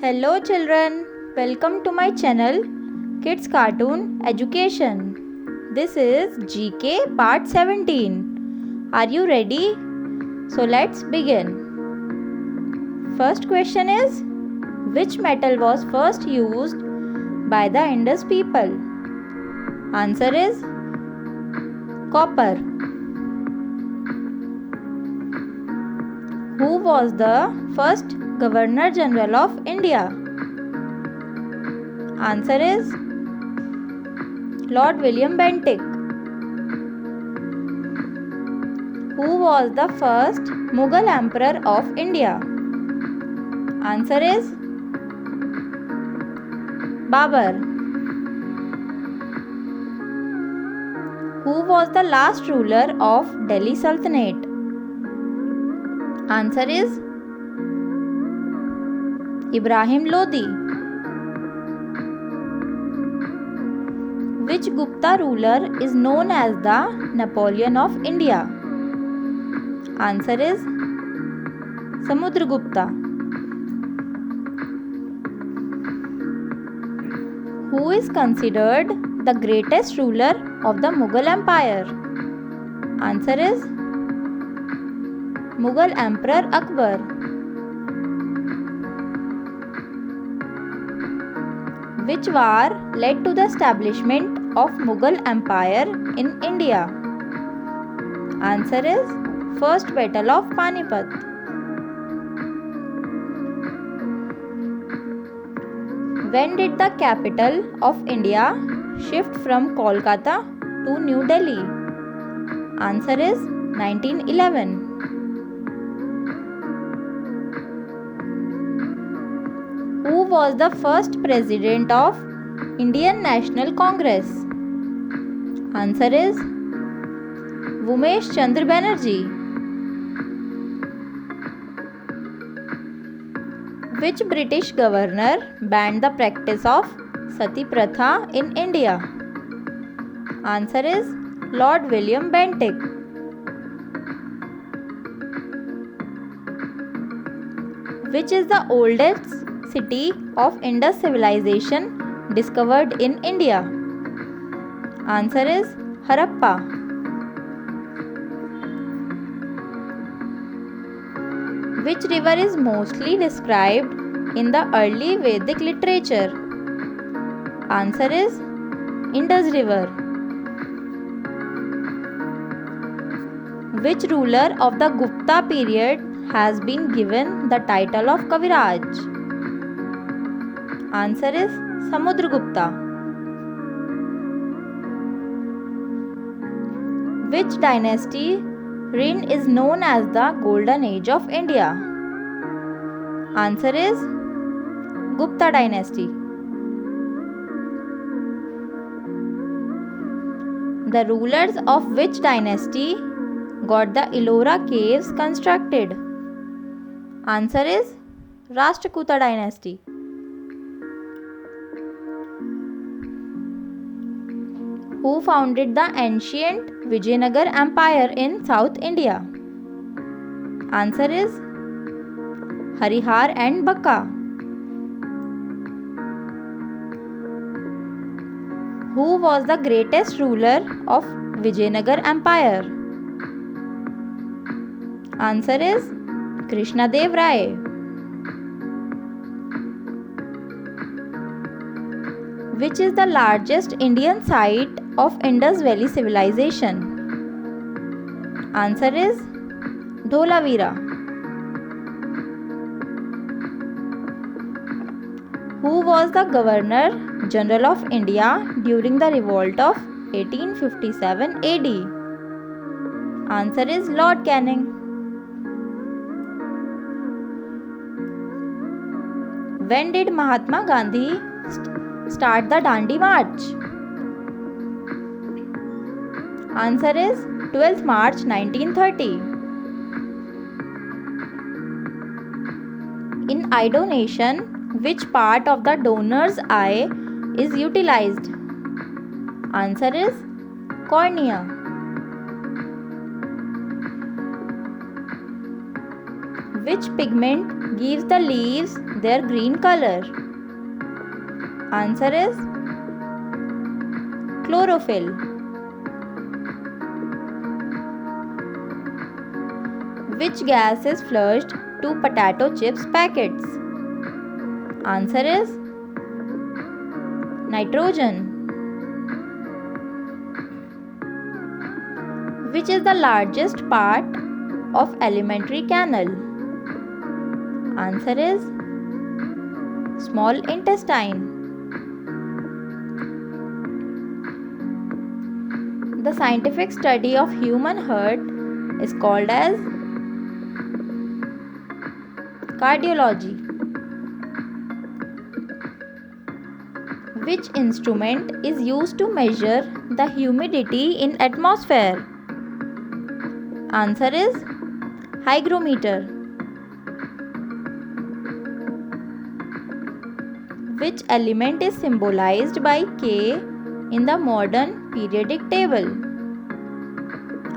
Hello children, welcome to my channel Kids Cartoon Education. This is GK part 17. Are you ready? So let's begin. First question is, which metal was first used by the Indus people? Answer is copper. Who was the first Governor General of India? Answer is Lord William Bentinck. Who was the first Mughal Emperor of India? Answer is Babur. Who was the last ruler of Delhi Sultanate? Answer is Ibrahim Lodi. Which Gupta ruler is known as the Napoleon of India? Answer is Samudragupta. Who is considered the greatest ruler of the Mughal Empire? Answer is Mughal Emperor Akbar. Which war led to the establishment of Mughal Empire in India? Answer is First Battle of Panipat. When did the capital of India shift from Kolkata to New Delhi? Answer is 1911. Who was the first president of Indian National Congress? Answer is Umesh Chandra Banerjee. Which British governor banned the practice of Sati Pratha in India? Answer is Lord William Bentinck. Which is the oldest city of Indus civilization discovered in India? Answer is Harappa. Which river is mostly described in the early Vedic literature? Answer is Indus River. Which ruler of the Gupta period has been given the title of Kaviraj? Answer is Samudragupta. Which dynasty reign is known as the Golden Age of India? Answer is Gupta dynasty. The rulers of which dynasty got the Ellora caves constructed? Answer is Rashtrakuta dynasty. Who founded the ancient Vijayanagar Empire in South India? Answer is Harihar and Bakka. Who was the greatest ruler of Vijayanagar Empire? Answer is Krishnadev Rai. Which is the largest Indian site of Indus Valley civilization? Answer is Dholavira. Who was the Governor General of India during the revolt of 1857 AD? Answer is Lord Canning. When did Mahatma Gandhi start the Dandi March? Answer is 12th March 1930. In eye donation, which part of the donor's eye is utilized? Answer is cornea. Which pigment gives the leaves their green color? Answer is chlorophyll. Which gas is flushed to potato chips packets? Answer is nitrogen. Which is the largest part of alimentary canal? Answer is small intestine. The scientific study of human heart is called as cardiology. Which instrument is used to measure the humidity in atmosphere? Answer is hygrometer. Which element is symbolized by K in the modern periodic table?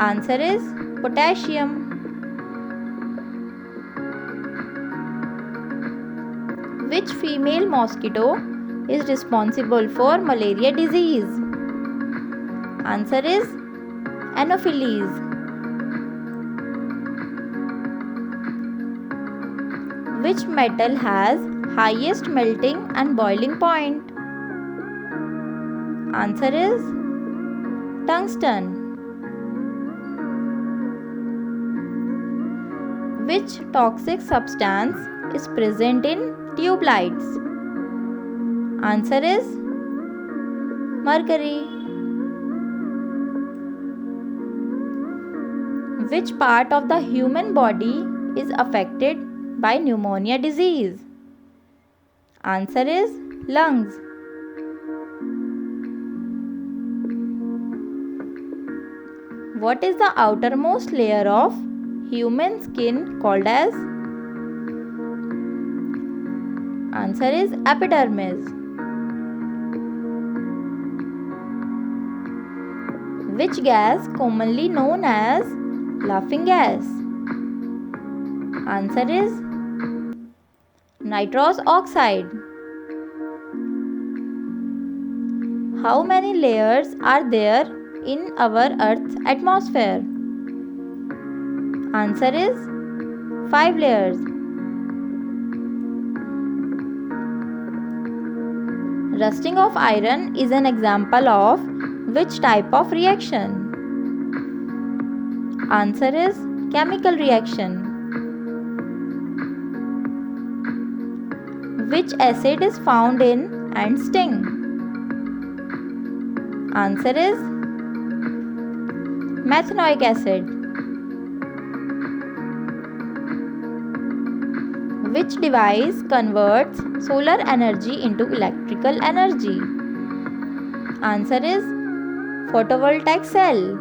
Answer is potassium. Which female mosquito is responsible for malaria disease? Answer is Anopheles. Which metal has highest melting and boiling point? Answer is tungsten. Which toxic substance is present in tube lights? Answer is mercury. Which part of the human body is affected by pneumonia disease? Answer is lungs. What is the outermost layer of human skin called as? Answer is epidermis. Which gas commonly known as laughing gas? Answer is nitrous oxide. How many layers are there in our Earth's atmosphere? Answer is 5 layers. Rusting of iron is an example of which type of reaction? Answer is chemical reaction. Which acid is found in ant sting? Answer is methanoic acid. Which device converts solar energy into electrical energy? Answer is photovoltaic cell.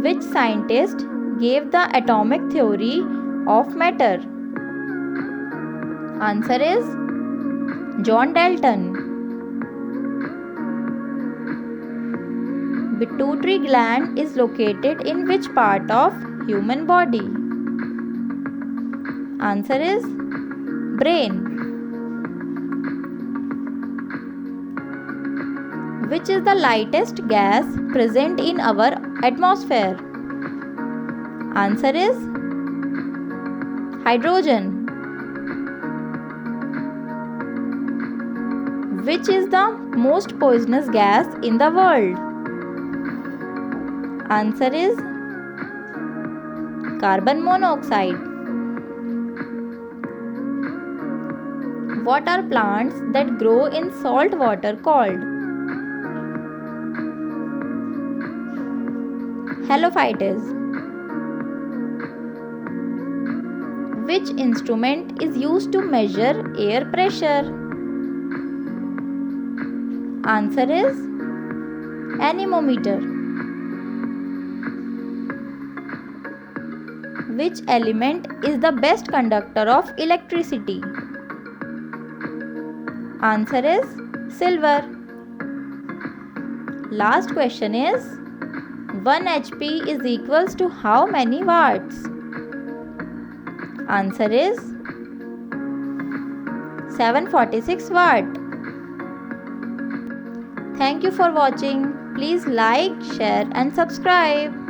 Which scientist gave the atomic theory of matter? Answer is John Dalton. Pituitary gland is located in which part of human body? Answer is brain. Which is the lightest gas present in our atmosphere? Answer is hydrogen. Which is the most poisonous gas in the world? Answer is carbon monoxide. What are plants that grow in salt water called? Halophytes. Which instrument is used to measure air pressure? Answer is anemometer. Which element is the best conductor of electricity? Answer is silver. Last question is 1 HP is equals to how many watts? Answer is 746 watt. Thank you for watching. Please like, share and subscribe.